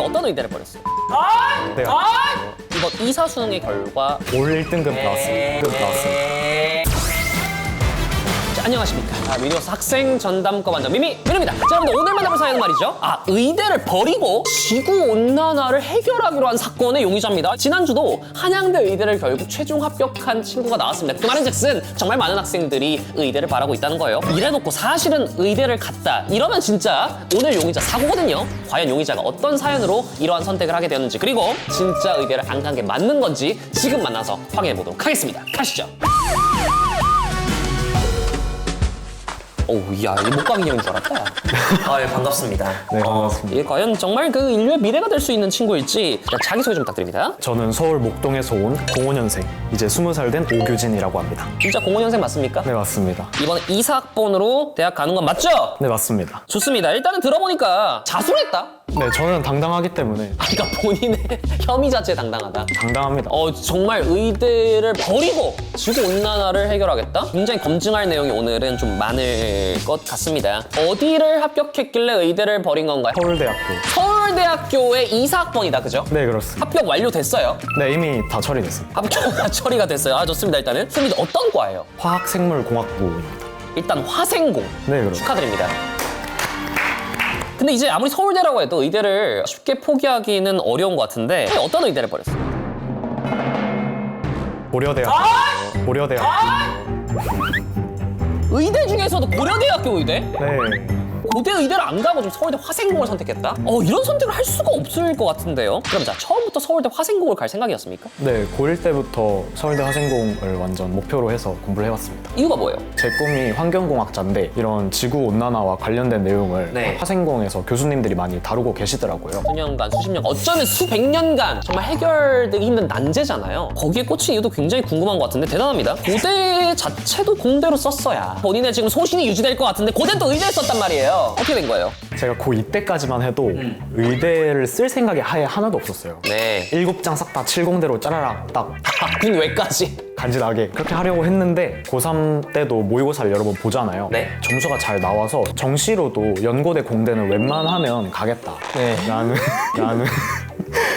어떤 의대를 버렸어요? 네. 이번 이사 수능의 결과 올 1등급 나왔습니다. 자, 안녕하십니까. 미니버스 학생 전담과 반장 민입니다. 자, 여러분들 오늘 만나볼 사연은 말이죠. 의대를 버리고 지구온난화를 해결하기로 한 사건의 용의자입니다. 지난주도 한양대 의대를 결국 최종 합격한 친구가 나왔습니다. 그 말인즉슨 정말 많은 학생들이 의대를 바라고 있다는 거예요. 이래놓고 사실은 의대를 갔다. 이러면 진짜 오늘 용의자 사고거든요. 과연 용의자가 어떤 사연으로 이러한 선택을 하게 되었는지, 그리고 진짜 의대를 안 간 게 맞는 건지 지금 만나서 확인해보도록 하겠습니다. 가시죠. 야, 이 목감이 형인 줄 알았다. 예, 반갑습니다. 네, 반갑습니다. 이게 과연 정말 그 인류의 미래가 될 수 있는 친구일지 자기소개 좀 부탁드립니다. 저는 서울 목동에서 온 05년생, 이제 20살 된 오규진이라고 합니다. 진짜 05년생 맞습니까? 네, 맞습니다. 이번에 이사학번으로 대학 가는 건 맞죠? 네, 맞습니다. 좋습니다. 일단은 들어보니까 자수했다. 네, 저는 당당하기 때문에 그러니까 본인의 혐의 자체에 당당하다. 당당합니다. 정말 의대를 버리고 지구온난화를 해결하겠다? 굉장히 검증할 내용이 오늘은 좀 많을 것 같습니다. 어디를 합격했길래 의대를 버린 건가요? 서울대학교. 서울대학교의 이사학번이다, 그죠? 네, 그렇습니다. 합격 완료됐어요? 네, 이미 다 처리됐습니다. 합격 처리가 됐어요. 좋습니다. 일단은 선생님 어떤 과예요? 화학생물공학부입니다. 일단 화생공. 네, 그렇습니다. 축하드립니다. 근데 이제 아무리 서울대라고 해도 의대를 쉽게 포기하기는 어려운 것 같은데 어떤 의대를 버렸어요? 고려대학교. 고려대학교. 의대 중에서도 고려대학교 의대? 네. 고대 의대를 안 가고 좀 서울대 화생공을 선택했다? 이런 선택을 할 수가 없을 것 같은데요? 그럼 자, 처음부터 서울대 화생공을 갈 생각이었습니까? 네, 고1 때부터 서울대 화생공을 완전 목표로 해서 공부를 해왔습니다. 이유가 뭐예요? 제 꿈이 환경공학자인데 이런 지구온난화와 관련된 내용을 네. 화생공에서 교수님들이 많이 다루고 계시더라고요. 수년간, 수십 년, 어쩌면 수백 년간 정말 해결되기 힘든 난제잖아요. 거기에 꽂힌 이유도 굉장히 궁금한 것 같은데 대단합니다. 고대 자체도 공대로 썼어야 본인의 지금 소신이 유지될 것 같은데 고대는 또 의대를 썼단 말이에요. 어떻게 된 거예요? 제가 고2 때까지만 해도 의대를 쓸 생각이 아예 하나도 없었어요. 네. 7장 싹 다 70대로 짜라락 딱 군외까지. 간지나게 그렇게 하려고 했는데 고3 때도 모의고사를 여러 번 보잖아요. 네. 점수가 잘 나와서 정시로도 연고대 공대는 웬만하면 가겠다. 네. 라는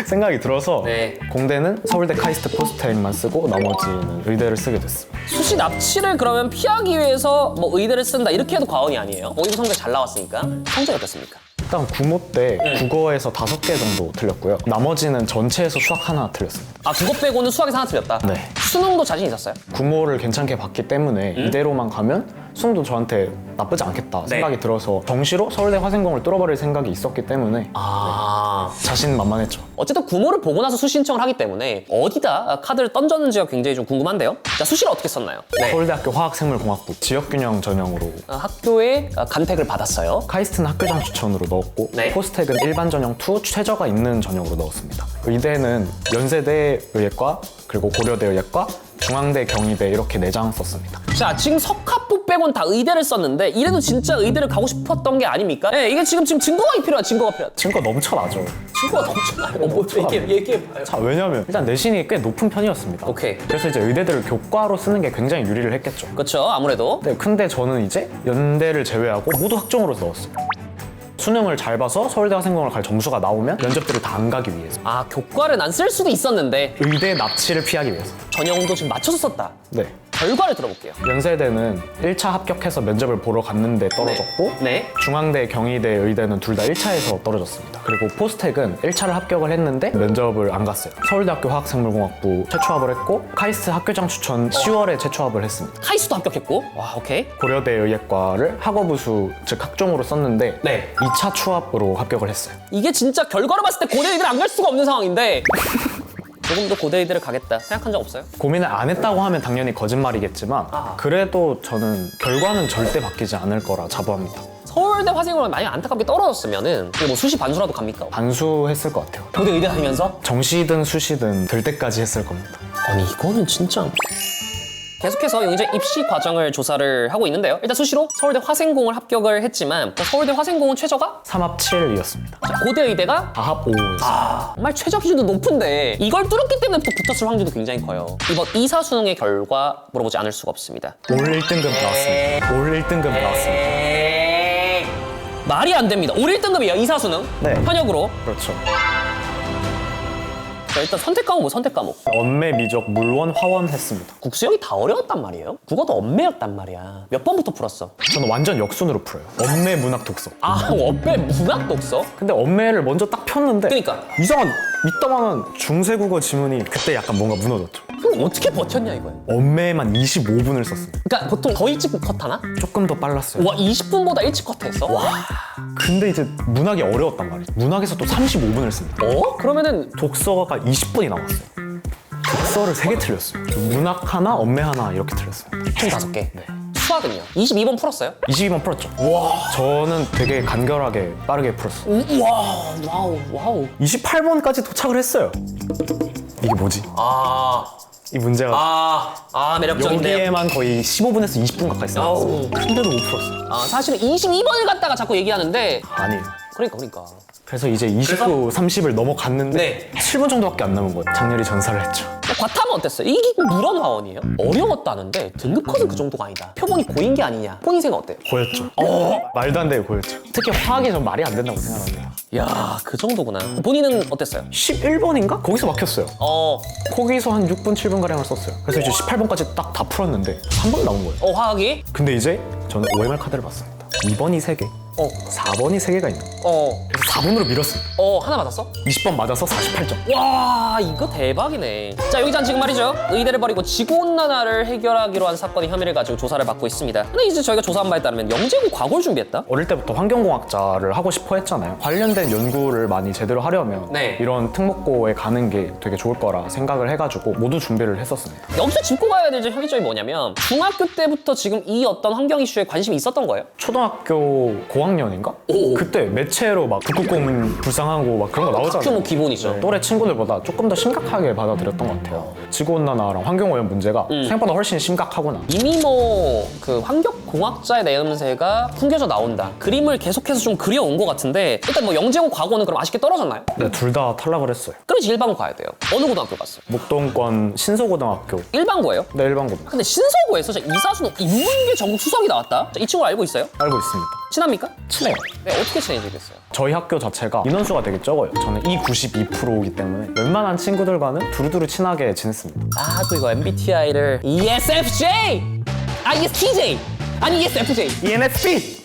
생각이 들어서 네. 공대는 서울대 카이스트 포스트잇만 쓰고 나머지는 의대를 쓰게 됐습니다. 수시 납치를 그러면 피하기 위해서 뭐 의대를 쓴다 이렇게 해도 과언이 아니에요. 모의고 성적 잘 나왔으니까. 성적이 어땠습니까? 일단 구모 때 국어에서 5개 정도 틀렸고요. 나머지는 전체에서 수학 하나 틀렸습니다. 그거 빼고는 수학에서 하나 틀렸다. 네. 수능도 자신 있었어요? 구모를 괜찮게 봤기 때문에 이대로만 가면 수능도 저한테 나쁘지 않겠다 생각이 들어서 정시로 서울대 화생공을 뚫어버릴 생각이 있었기 때문에 자신만만했죠. 어쨌든 구모를 보고 나서 수시 신청을 하기 때문에 어디다 카드를 던졌는지가 굉장히 좀 궁금한데요. 자, 수시를 어떻게 썼나요? 네. 서울대학교 화학생물공학부 지역균형 전형으로 학교에 간택을 받았어요. 카이스트는 학교장 추천으로 넣었고 네. 포스텍은 일반 전형 2 최저가 있는 전형으로 넣었습니다. 의대는 연세대 의예과 그리고 고려대 의예과 중앙대 경희대 이렇게 4장 썼습니다. 자, 지금 석학부 빼곤 다 의대를 썼는데 이래도 진짜 의대를 가고 싶었던 게 아닙니까? 네, 이게 지금 증거가 필요하다. 증거 넘쳐나죠. 증거가 넘쳐나요. 뭐 얘기해봐요. 자, 왜냐면 일단 내신이 꽤 높은 편이었습니다. 오케이. 그래서 이제 의대들을 교과로 쓰는 게 굉장히 유리를 했겠죠. 그렇죠, 아무래도. 네, 근데 저는 이제 연대를 제외하고 모두 학종으로 넣었어요. 수능을 잘 봐서 서울대 화생공을 갈 점수가 나오면 면접들을 다 안 가기 위해서. 교과를 안 쓸 수도 있었는데 의대 납치를 피하기 위해서. 전형도 지금 맞춰서 썼다. 네. 결과를 들어볼게요. 연세대는 1차 합격해서 면접을 보러 갔는데 떨어졌고 네. 중앙대, 경희대, 의대는 둘 다 1차에서 떨어졌습니다. 그리고 포스텍은 1차를 합격을 했는데 면접을 안 갔어요. 서울대학교 화학생물공학부 최초합을 했고 카이스트 학교장 추천 10월에 최초합을 했습니다. 카이스도 합격했고. 와, 오케이. 고려대 의예과를 학업우수 즉 학종으로 썼는데 네. 2차 추합으로 합격을 했어요. 이게 진짜 결과로 봤을 때 고대 의대를 안 갈 수가 없는 상황인데 조금 더 고대 의대를 가겠다 생각한 적 없어요? 고민을 안 했다고 하면 당연히 거짓말이겠지만 그래도 저는 결과는 절대 바뀌지 않을 거라 자부합니다. 서울대 화생공을 만약 안타깝게 떨어졌으면은 뭐 수시 반수라도 갑니까? 반수했을 것 같아요. 고대 의대 다니면서? 정시든 수시든 될 때까지 했을 겁니다. 아니 이거는 진짜. 계속해서 이제 입시 과정을 조사를 하고 있는데요. 일단 수시로 서울대 화생공을 합격을 했지만 서울대 화생공은 최저가 3합 7이었습니다. 고대 의대가 4합 5였습니다. 정말 최저 기준도 높은데 이걸 뚫었기 때문에 또 붙었을 확률도 굉장히 커요. 이번 이사 수능의 결과 물어보지 않을 수가 없습니다. 올 1등급 나왔습니다. 올 1등급 나왔습니다. 말이 안 됩니다. 올 1등급이에요, 이사 수능. 네. 현역으로. 그렇죠. 자, 일단 선택 과목 뭐 선택 과목? 언매, 미적, 물원, 화원 했습니다. 국수형이 다 어려웠단 말이에요. 국어도 언매였단 말이야. 몇 번부터 풀었어? 저는 완전 역순으로 풀어요. 언매, 문학, 독서. 아, 언매 문학 독서? 근데 언매를 먼저 딱 폈는데 그러니까. 이상한 이따만한 중세국어 지문이 그때 약간 뭔가 무너졌죠. 그럼 어떻게 버텼냐 이거야. 언매에만 25분을 썼습니다. 그러니까 보통 더 일찍 컷하나? 조금 더 빨랐어요. 와, 20분보다 일찍 컷했어? 와. 근데 이제 문학이 어려웠단 말이에요. 문학에서 또 35분을 씁니다. 어? 그러면은 독서가 20분이 남았어요. 독서를 3개 틀렸어요. 문학 하나, 언매 하나 이렇게 틀렸어요. 총 5개. 수학은요? 22번 풀었어요? 22번 풀었죠. 와, 저는 되게 간결하게 빠르게 풀었어요. 와, 와우. 28번까지 도착을 했어요. 이게 뭐지? 이 문제가 매력적인데요. 여기에만 거의 15분에서 20분 가까이 아우. 써요. 근데도 못 풀었어요. 사실은 22번을 갖다가 자꾸 얘기하는데 아니에요. 그러니까. 그래서 이제 29, 30을 넘어갔는데 네. 7분 정도밖에 안 남은 거예요. 장렬히 전사를 했죠. 과탐은 어땠어요? 이게 물원화원이에요? 어려웠다는데 등급 컷은 그 정도가 아니다. 표본이 고인 게 아니냐. 본인생은 어때요? 고였죠. 말도 안 되게 고였죠. 특히 화학이 전 말이 안 된다고 생각합니다. 야, 그 정도구나. 본인은 어땠어요? 11번인가? 거기서 막혔어요. 어, 거기서 한 6분, 7분가량을 썼어요. 그래서 이제 18번까지 딱 다 풀었는데 3번 나온 거예요. 화학이? 근데 이제 저는 OMR 카드를 봤습니다. 2번이 3개, 4번이 3개가 있는 거예요. 그래서 4번으로 밀었습니다. 하나 맞았어? 20번 맞아서 48점. 와, 이거 대박이네. 자, 여기장 지금 말이죠. 의대를 버리고 지구온난화를 해결하기로 한 사건의 혐의를 가지고 조사를 받고 있습니다. 근데 이제 저희가 조사한 바에 따르면 영재고 과거를 준비했다? 어릴 때부터 환경공학자를 하고 싶어 했잖아요. 관련된 연구를 많이 제대로 하려면 네. 이런 특목고에 가는 게 되게 좋을 거라 생각을 해가지고 모두 준비를 했었습니다. 여기서 짚고 가야 될 혐의점이 뭐냐면 중학교 때부터 지금 이 어떤 환경 이슈에 관심이 있었던 거예요? 초등학교 고학년인가? 그때 매체로 막 북극곰 불쌍하고 막 그런 거 나오잖아요. 학교 뭐 기본이죠. 또래 친구들보다 조금 더 심각하게 받아들였던 것 같아요. 지구온난화랑 환경오염 문제가 생각보다 훨씬 심각하구나. 이미 뭐 그 환경공학자의 내음새가 풍겨져 나온다. 그림을 계속해서 좀 그려온 것 같은데 일단 뭐 영재고 과거는 그럼 아쉽게 떨어졌나요? 네, 둘 다 탈락을 했어요. 그럼 이제 일반고 가야 돼요. 어느 고등학교 갔어요? 목동권 신소고등학교. 일반고예요? 네, 일반고입니다. 근데 신서고에서 이사순 인문계 전국 수석이 나왔다? 이 친구 알고 있어요? 알고 있습니다. 친합니까? 친해요. 네, 어떻게 친해지겠어요? 저희 학교 자체가 인원수가 되게 적어요. 저는 E92%이기 때문에 웬만한 친구들과는 두루두루 친하게 지냈습니다. 또 이거 MBTI를 ESFJ! ESTJ! 아니 ESFJ! ENFP!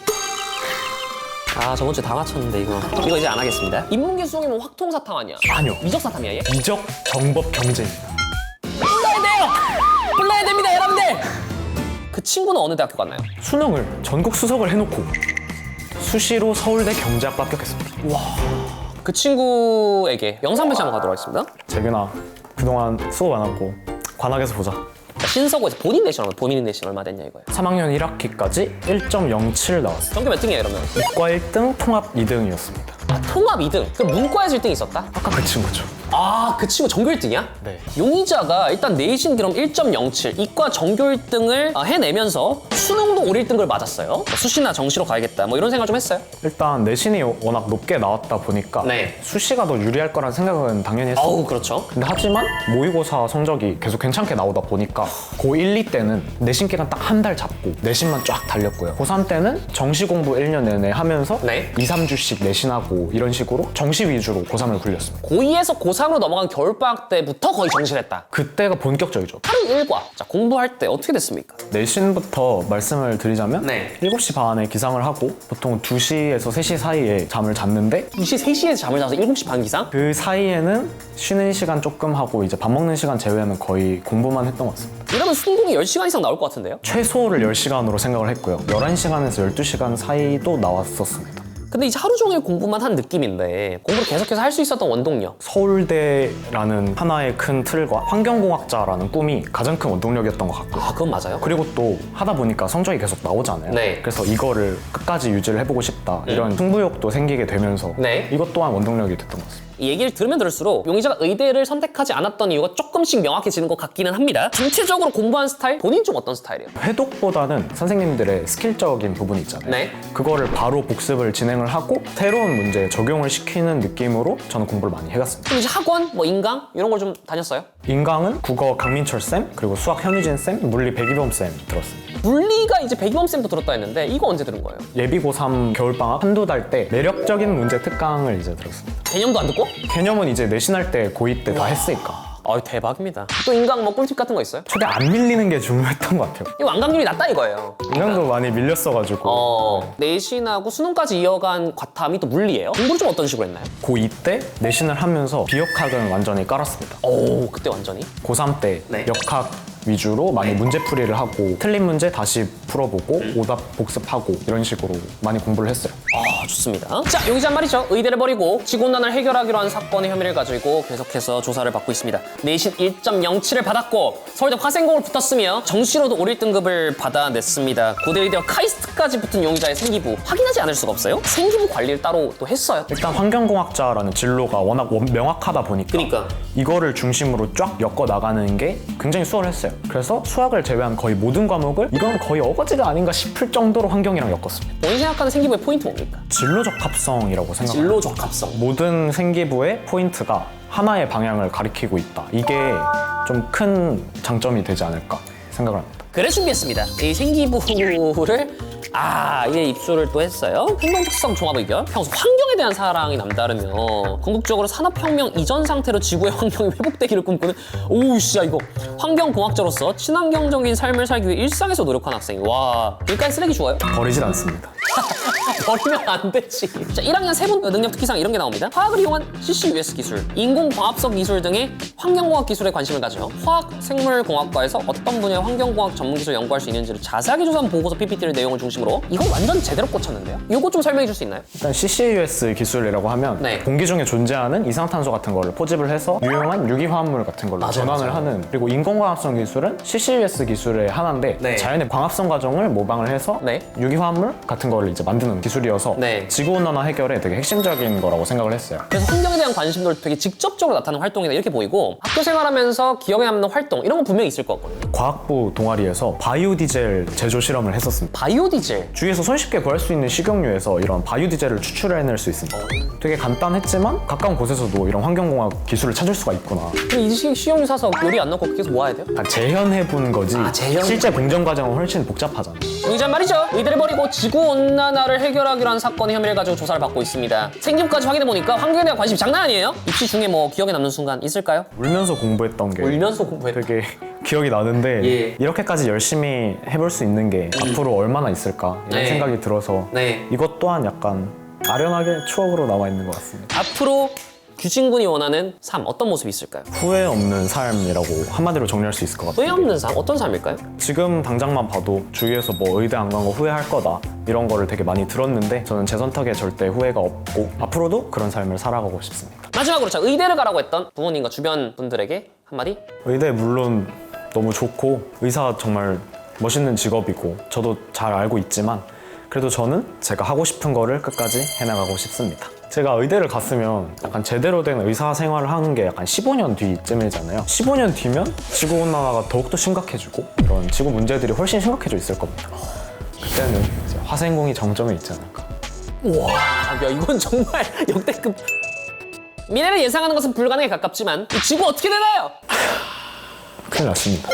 저번 주에 다 맞췄는데 이거 이제 안 하겠습니다. 인문계 수석이면 확통사탐 아니야? 아니요. 미적사탐이야 얘? 미적 정법 경제입니다. 불러야 돼요! 불러야 됩니다 여러분들! 그 친구는 어느 대학교 갔나요? 수능을 전국 수석을 해놓고 수시로 서울대 경제학과 합격했습니다. 그 친구에게 영상 편지 한번 가도록 하겠습니다. 재균아, 그동안 수고 많았고 관악에서 보자. 신서고에서 본인 내신 얼마 됐냐 이거예요. 3학년 1학기까지 1.07 나왔어요. 전교 몇 등이에요 이러면? 이과 1등, 통합 2등이었습니다. 통합 2등. 그럼 문과에서 1등 있었다? 아까 그 친구죠. 그 친구 전교 1등이야? 네. 용의자가 일단 내신 그럼 1.07 이과 전교 1등을 해내면서 수능도 올 1등을 맞았어요. 수시나 정시로 가야겠다 뭐 이런 생각 좀 했어요? 일단 내신이 워낙 높게 나왔다 보니까 네. 수시가 더 유리할 거란 생각은 당연히 했어요. 그렇죠. 근데 하지만 모의고사 성적이 계속 괜찮게 나오다 보니까 고1, 2 때는 내신 기간 딱 한 달 잡고 내신만 쫙 달렸고요. 고3 때는 정시 공부 1년 내내 하면서 네. 2, 3주씩 내신하고 이런 식으로 정시 위주로 고3을 굴렸습니다. 고2에서 고3으로 넘어간 겨울방학 때부터 거의 정시했다. 그때가 본격적이죠. 하루 일과. 자, 공부할 때 어떻게 됐습니까? 내신부터 말씀을 드리자면 네. 7시 반에 기상을 하고 보통 2시에서 3시 사이에 잠을 잤는데 2시, 3시에 잠을 자서 7시 반 기상? 그 사이에는 쉬는 시간 조금 하고 이제 밥 먹는 시간 제외하면 거의 공부만 했던 것 같습니다. 이러면 순공이 10시간 이상 나올 것 같은데요? 최소를 10시간으로 생각을 했고요. 11시간에서 12시간 사이도 나왔었습니다. 근데 이제 하루 종일 공부만 한 느낌인데 공부를 계속해서 할 수 있었던 원동력. 서울대라는 하나의 큰 틀과 환경공학자라는 꿈이 가장 큰 원동력이었던 것 같고요. 그건 맞아요? 그리고 또 하다 보니까 성적이 계속 나오잖아요. 네. 그래서 이거를 끝까지 유지를 해보고 싶다. 이런 승부욕도 생기게 되면서 네. 이것 또한 원동력이 됐던 것 같습니다. 이 얘기를 들으면 들을수록 용의자가 의대를 선택하지 않았던 이유가 조금씩 명확해지는 것 같기는 합니다. 전체적으로 공부한 스타일? 본인 좀 어떤 스타일이에요? 회독보다는 선생님들의 스킬적인 부분이 있잖아요. 네. 그거를 바로 복습을 진행을 하고 새로운 문제에 적용을 시키는 느낌으로 저는 공부를 많이 해갔습니다. 그럼 이제 학원, 뭐 인강 이런 걸 좀 다녔어요? 인강은 국어 강민철 쌤, 그리고 수학 현유진 쌤, 물리 백이범 쌤 들었습니다. 물리가 이제 백이범 쌤도 들었다 했는데 이거 언제 들은 거예요? 예비 고3 겨울방학 한두 달 때 매력적인 문제 특강을 이제 들었습니다. 개념도 안 듣고? 개념은 이제 내신할 때 고2 때 다 했으니까. 아 대박입니다. 또 인강 뭐 꿀팁 같은 거 있어요? 최대 안 밀리는 게 중요했던 것 같아요. 이 완강률이 낮다 이거예요. 인강도 많이 밀렸어가지고 내신하고 수능까지 이어간 과탐이 또 물리예요. 공부를 좀 어떤 식으로 했나요? 고2 때 내신을 하면서 비역학은 완전히 깔았습니다. 오 그때 완전히. 고3 때 네. 역학 위주로 많이 문제풀이를 하고 틀린 문제 다시 풀어보고 오답 복습하고 이런 식으로 많이 공부를 했어요. 아 좋습니다. 자 용의자 말이죠. 의대를 버리고 지구온난화를 해결하기로 한 사건의 혐의를 가지고 계속해서 조사를 받고 있습니다. 내신 1.07을 받았고 서울대 화생공을 붙었으며 정시로도 5일 등급을 받아냈습니다. 고대 의대와 카이스트까지 붙은 용의자의 생기부 확인하지 않을 수가 없어요. 생기부 관리를 따로 또 했어요. 일단 환경공학자라는 진로가 워낙 명확하다 보니까 그러니까. 이거를 중심으로 쫙 엮어 나가는 게 굉장히 수월했어요. 그래서 수학을 제외한 거의 모든 과목을 이건 거의 어거지가 아닌가 싶을 정도로 환경이랑 엮었습니다. 본인 생각하는 생기부의 포인트 뭡니까? 진로적 합성이라고 생각합니다. 진로적 합성. 모든 생기부의 포인트가 하나의 방향을 가리키고 있다. 이게 좀 큰 장점이 되지 않을까 생각을 합니다. 그래 준비했습니다. 이 생기부를 이게 입수를 또 했어요. 행동특성 종합의견. 평소 환경에 대한 사랑이 남다르며 궁극적으로 산업혁명 이전 상태로 지구의 환경이 회복되기를 꿈꾸는 오우 씨 이거 환경공학자로서 친환경적인 삶을 살기 위해 일상에서 노력한 학생이 와 일단 쓰레기 좋아요? 버리질 않습니다. 버리면 안 되지. 자, 1학년 세분 능력 특기상 이런 게 나옵니다. 화학을 이용한 CCUS 기술, 인공과학적 기술 등의 환경공학 기술에 관심을 가져 화학, 생물공학과에서 어떤 분야의 환경공학 전문 기술 연구할 수 있는지를 자세하게 조사한 보고서 PPT를 내용을 중심으로 이건 완전 제대로 꽂혔는데요. 이거 좀 설명해 줄 수 있나요? 일단 CCUS 기술이라고 하면 네. 공기 중에 존재하는 이산탄소 같은 거를 포집을 해서 유용한 유기화합물 같은 걸로 전환을 하는 그리고 인공광합성 기술은 CCUS 기술의 하나인데 네. 자연의 광합성 과정을 모방을 해서 네. 유기화합물 같은 거를 이제 만드는 기술이어서 네. 지구온난화 해결에 되게 핵심적인 거라고 생각을 했어요. 그래서 환경에 대한 관심도를 되게 직접적으로 나타내는 활동이다 이렇게 보이고 학교 생활하면서 기억에 남는 활동 이런 건 분명히 있을 것 같거든요. 과학부 동아리에서 바이오디젤 제조 실험을 했었습니다. 바이오디젤. 주위에서 손쉽게 구할 수 있는 식용유에서 이런 바이오디젤을 추출해낼 수 있습니다. 되게 간단했지만 가까운 곳에서도 이런 환경공학 기술을 찾을 수가 있구나. 그럼 이 식용유 사서 요리 안 넣고 계속 모아야 돼요? 재현해보는 거지 재현? 실제 공정 과정은 훨씬 복잡하잖아요. 용의자 말이죠. 의대를 버리고 지구온난화를 해결하기로 한 사건의 혐의를 가지고 조사를 받고 있습니다. 생기부까지 확인해보니까 환경에 대한 관심이 장난 아니에요. 입시 중에 뭐 기억에 남는 순간 있을까요? 울면서 공부했던 게 울면서 공부했다. 되게 기억이 나는데 예. 이렇게까지 열심히 해볼 수 있는 게 앞으로 얼마나 있을까 이런 네. 생각이 들어서 네. 이것 또한 약간 아련하게 추억으로 남아있는 것 같습니다. 앞으로 규진군이 원하는 삶 어떤 모습이 있을까요? 후회 없는 삶이라고 한마디로 정리할 수 있을 것 같아요. 후회 없는 삶 어떤 삶일까요? 지금 당장만 봐도 주위에서 뭐 의대 안 간 거 후회할 거다 이런 거를 되게 많이 들었는데 저는 제 선택에 절대 후회가 없고 앞으로도 그런 삶을 살아가고 싶습니다. 마지막으로 자 의대를 가라고 했던 부모님과 주변 분들에게 한마디? 의대 물론 너무 좋고 의사 정말 멋있는 직업이고 저도 잘 알고 있지만 그래도 저는 제가 하고 싶은 거를 끝까지 해나가고 싶습니다. 제가 의대를 갔으면 약간 제대로 된 의사 생활을 하는 게 약간 15년 뒤쯤이잖아요. 15년 뒤면 지구온난화가 더욱더 심각해지고 이런 지구 문제들이 훨씬 심각해져 있을 겁니다. 그때는 이제 화생공이 정점에 있지 않을까. 우와 야 이건 정말 역대급. 미래를 예상하는 것은 불가능에 가깝지만 이 지구 어떻게 되나요? 큰일 났습니다.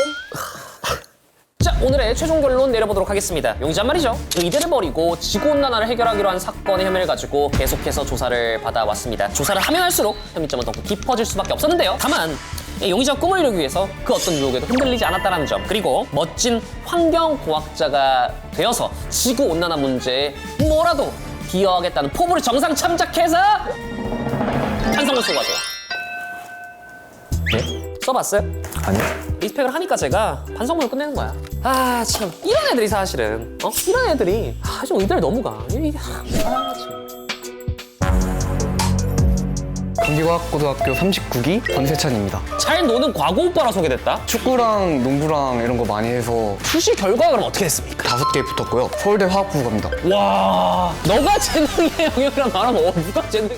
자 오늘의 최종 결론 내려보도록 하겠습니다. 용의자 말이죠. 의대를 버리고 지구온난화를 해결하기로 한 사건의 혐의를 가지고 계속해서 조사를 받아왔습니다. 조사를 하면 할수록 혐의점은 더욱 깊어질 수밖에 없었는데요. 다만 용의자 꿈을 이루기 위해서 그 어떤 유혹에도 흔들리지 않았다는 점 그리고 멋진 환경공학자가 되어서 지구온난화 문제에 뭐라도 기여하겠다는 포부를 정상 참작해서 찬성을 쓰고 가세요. 네? 써봤어요? 아니요. 리스펙을 하니까 제가 반성문을 끝내는 거야. 아 참 이런 애들이 사실은 이런 애들이 좀 의대를 너무 가. 참. 경기과학고등학교 39기 권세찬입니다. 잘 노는 과거 오빠라 소개됐다. 축구랑 농구랑 이런 거 많이 해서 출시 결과가 그럼 어떻게 됐습니까? 5개 붙었고요. 서울대 화학부 갑니다. 와 너가 재능의 영역이랑 나랑 누가 재능의